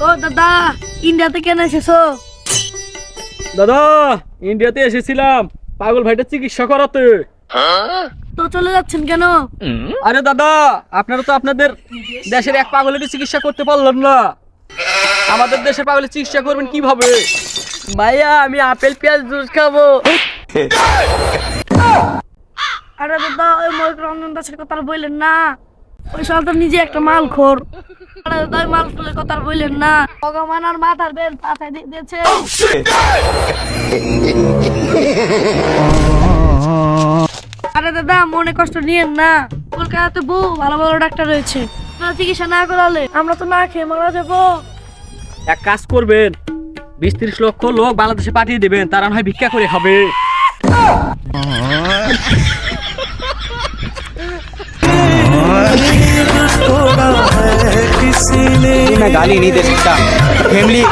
ও দাদা, ইন্ডিয়াতে কেন এসেছো? দাদা, ইন্ডিয়াতে এসেছিলাম পাগল ভাইটা চিকিৎসা করাতে। তো চলে যাচ্ছেন কেন? আরে দাদা, আপনারা তো আপনাদের দেশের এক পাগলের চিকিৎসা করতে পারলেন না, আমাদের দেশের পাগলের চিকিৎসা করবেন কিভাবে? ভাইয়া, আমি আপেল পেঁয়াজ জুস খাবো। আরে দাদা, ওই ময়ূর রঞ্জন দাসের কথা আর বললেন না, ওই সাল তো নিজে একটা মাল খোর। আরে দাদা, ওই মাল খোরের কথা আর বললেন না, ভগবান আর মাথার বেল পাথায় দিয়ে দিয়েছে। আরে দাদা, মনে কষ্ট নিয়েন না, কলকাতাতে বহু ভালো ভালো ডাক্তার রয়েছে, আপনারা চিকিৎসা না করালে আমরা তো না খেয়ে মারা যাবো। এক কাজ করবেন, 20-30 লক্ষ লোক বাংলাদেশে পাঠিয়ে দেবেন, তারা না হয় ভিক্ষা করে খাবে। मैं गाली नहीं दे सकता फैमिली